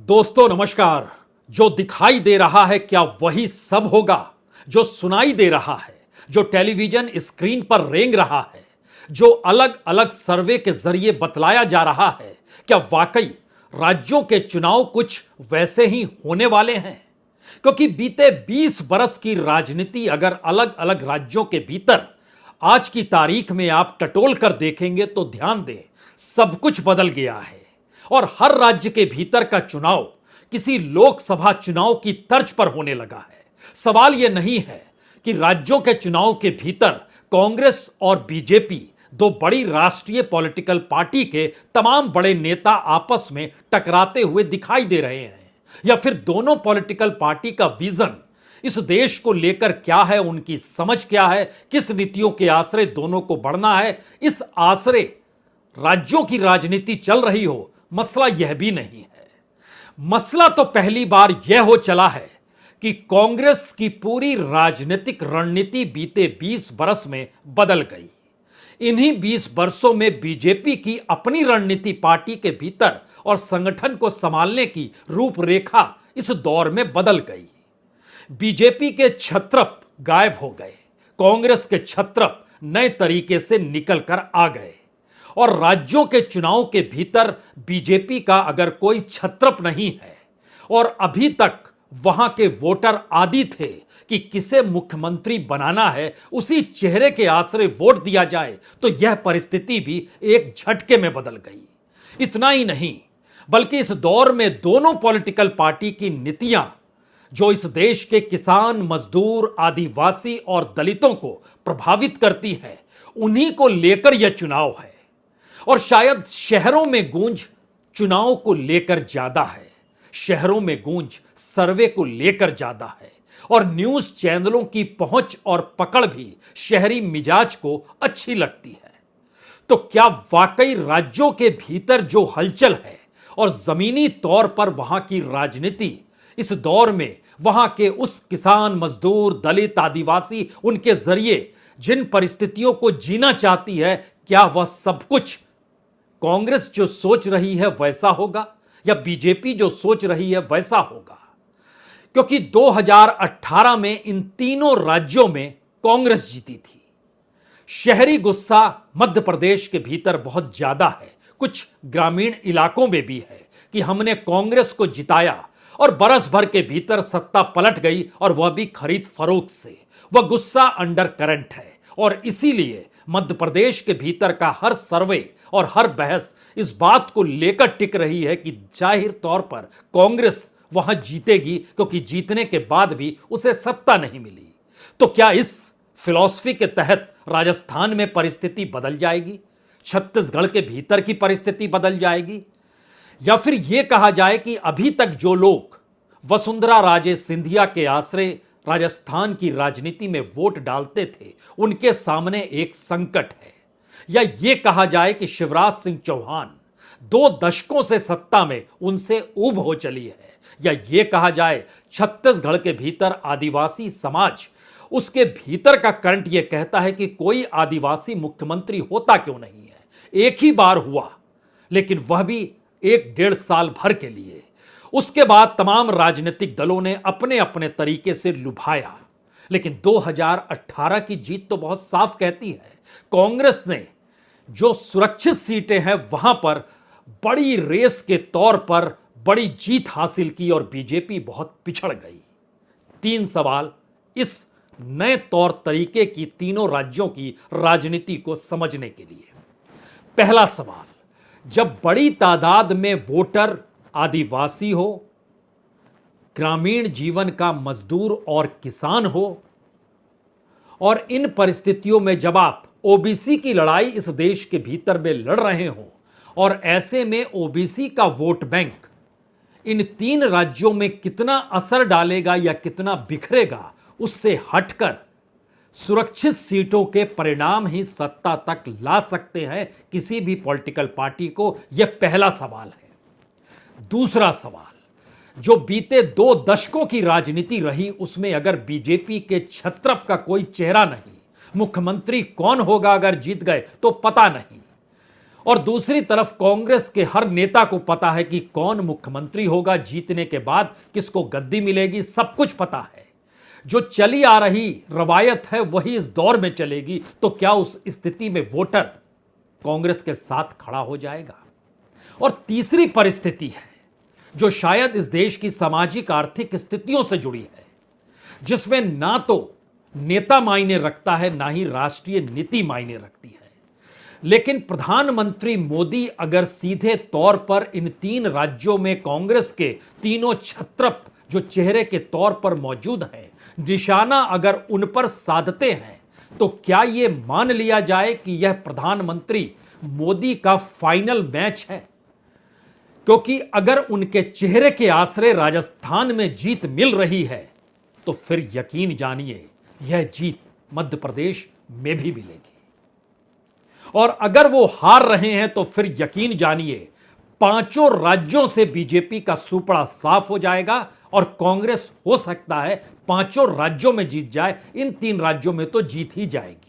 दोस्तों नमस्कार। जो दिखाई दे रहा है क्या वही सब होगा? जो सुनाई दे रहा है, जो टेलीविजन स्क्रीन पर रेंग रहा है, जो अलग अलग सर्वे के जरिए बतलाया जा रहा है, क्या वाकई राज्यों के चुनाव कुछ वैसे ही होने वाले हैं? क्योंकि बीते 20 बरस की राजनीति अगर अलग अलग राज्यों के भीतर आज की तारीख में आप टटोल कर देखेंगे तो ध्यान दें, सब कुछ बदल गया है। और हर राज्य के भीतर का चुनाव किसी लोकसभा चुनाव की तर्ज पर होने लगा है। सवाल यह नहीं है कि राज्यों के चुनाव के भीतर कांग्रेस और बीजेपी, दो बड़ी राष्ट्रीय पॉलिटिकल पार्टी के तमाम बड़े नेता आपस में टकराते हुए दिखाई दे रहे हैं, या फिर दोनों पॉलिटिकल पार्टी का विजन इस देश को लेकर क्या है, उनकी समझ क्या है, किस नीतियों के आश्रय दोनों को बढ़ना है, इस आश्रय राज्यों की राजनीति चल रही हो। मसला यह भी नहीं है। मसला तो पहली बार यह हो चला है कि कांग्रेस की पूरी राजनीतिक रणनीति बीते 20 बरस में बदल गई। इन्हीं 20 वर्षों में बीजेपी की अपनी रणनीति पार्टी के भीतर और संगठन को संभालने की रूपरेखा इस दौर में बदल गई। बीजेपी के छत्रप गायब हो गए, कांग्रेस के छत्रप नए तरीके से निकल कर आ गए। और राज्यों के चुनाव के भीतर बीजेपी का अगर कोई छत्रप नहीं है और अभी तक वहां के वोटर आदी थे कि किसे मुख्यमंत्री बनाना है, उसी चेहरे के आश्रय वोट दिया जाए, तो यह परिस्थिति भी एक झटके में बदल गई। इतना ही नहीं, बल्कि इस दौर में दोनों पॉलिटिकल पार्टी की नीतियां जो इस देश के किसान, मजदूर, आदिवासी और दलितों को प्रभावित करती है, उन्हीं को लेकर यह चुनाव है। और शायद शहरों में गूंज चुनाव को लेकर ज्यादा है, शहरों में गूंज सर्वे को लेकर ज्यादा है, और न्यूज चैनलों की पहुंच और पकड़ भी शहरी मिजाज को अच्छी लगती है। तो क्या वाकई राज्यों के भीतर जो हलचल है और जमीनी तौर पर वहां की राजनीति इस दौर में वहां के उस किसान, मजदूर, दलित, आदिवासी, उनके जरिए जिन परिस्थितियों को जीना चाहती है, क्या वह सब कुछ कांग्रेस जो सोच रही है वैसा होगा, या बीजेपी जो सोच रही है वैसा होगा? क्योंकि 2018 में इन तीनों राज्यों में कांग्रेस जीती थी। शहरी गुस्सा मध्य प्रदेश के भीतर बहुत ज्यादा है, कुछ ग्रामीण इलाकों में भी है कि हमने कांग्रेस को जिताया और बरस भर के भीतर सत्ता पलट गई, और वह भी खरीद फरोख्त से। वह गुस्सा अंडर करंट है, और इसीलिए मध्य प्रदेश के भीतर का हर सर्वे और हर बहस इस बात को लेकर टिक रही है कि जाहिर तौर पर कांग्रेस वहां जीतेगी, क्योंकि जीतने के बाद भी उसे सत्ता नहीं मिली। तो क्या इस फिलॉसफी के तहत राजस्थान में परिस्थिति बदल जाएगी, छत्तीसगढ़ के भीतर की परिस्थिति बदल जाएगी, या फिर यह कहा जाए कि अभी तक जो लोग वसुंधरा राजे सिंधिया के आश्रय राजस्थान की राजनीति में वोट डालते थे, उनके सामने एक संकट है? या यह कहा जाए कि शिवराज सिंह चौहान 2 दशकों से सत्ता में, उनसे ऊब हो चली है? या यह कहा जाए छत्तीसगढ़ के भीतर आदिवासी समाज, उसके भीतर का करंट यह कहता है कि कोई आदिवासी मुख्यमंत्री होता क्यों नहीं है? एक ही बार हुआ, लेकिन वह भी 1-1.5 साल भर के लिए। उसके बाद तमाम राजनीतिक दलों ने अपने अपने तरीके से लुभाया। लेकिन 2018 की जीत तो बहुत साफ कहती है, कांग्रेस ने जो सुरक्षित सीटें हैं वहां पर बड़ी रेस के तौर पर बड़ी जीत हासिल की, और बीजेपी बहुत पिछड़ गई। 3 सवाल इस नए तौर तरीके की तीनों राज्यों की राजनीति को समझने के लिए। पहला सवाल, जब बड़ी तादाद में वोटर आदिवासी हो, ग्रामीण जीवन का मजदूर और किसान हो, और इन परिस्थितियों में जब आप ओबीसी की लड़ाई इस देश के भीतर में लड़ रहे हो, और ऐसे में ओबीसी का वोट बैंक इन 3 राज्यों में कितना असर डालेगा या कितना बिखरेगा, उससे हटकर सुरक्षित सीटों के परिणाम ही सत्ता तक ला सकते हैं किसी भी पॉलिटिकल पार्टी को। यह पहला सवाल है। दूसरा सवाल, जो बीते 2 दशकों की राजनीति रही, उसमें अगर बीजेपी के छत्रप का कोई चेहरा नहीं, मुख्यमंत्री कौन होगा अगर जीत गए तो पता नहीं, और दूसरी तरफ कांग्रेस के हर नेता को पता है कि कौन मुख्यमंत्री होगा, जीतने के बाद किसको गद्दी मिलेगी, सब कुछ पता है। जो चली आ रही रवायत है वही इस दौर में चलेगी, तो क्या उस स्थिति में वोटर कांग्रेस के साथ खड़ा हो जाएगा? और तीसरी परिस्थिति है जो शायद इस देश की सामाजिक आर्थिक स्थितियों से जुड़ी है, जिसमें ना तो नेता मायने रखता है ना ही राष्ट्रीय नीति मायने रखती है। लेकिन प्रधानमंत्री मोदी अगर सीधे तौर पर इन 3 राज्यों में कांग्रेस के तीनों छत्रप जो चेहरे के तौर पर मौजूद है, निशाना अगर उन पर साधते हैं, तो क्या यह मान लिया जाए कि यह प्रधानमंत्री मोदी का फाइनल मैच है? क्योंकि अगर उनके चेहरे के आसरे राजस्थान में जीत मिल रही है, तो फिर यकीन जानिए यह जीत मध्य प्रदेश में भी मिलेगी। और अगर वो हार रहे हैं तो फिर यकीन जानिए 5 राज्यों से बीजेपी का सुपड़ा साफ हो जाएगा और कांग्रेस हो सकता है 5 राज्यों में जीत जाए, इन 3 राज्यों में तो जीत ही जाएगी।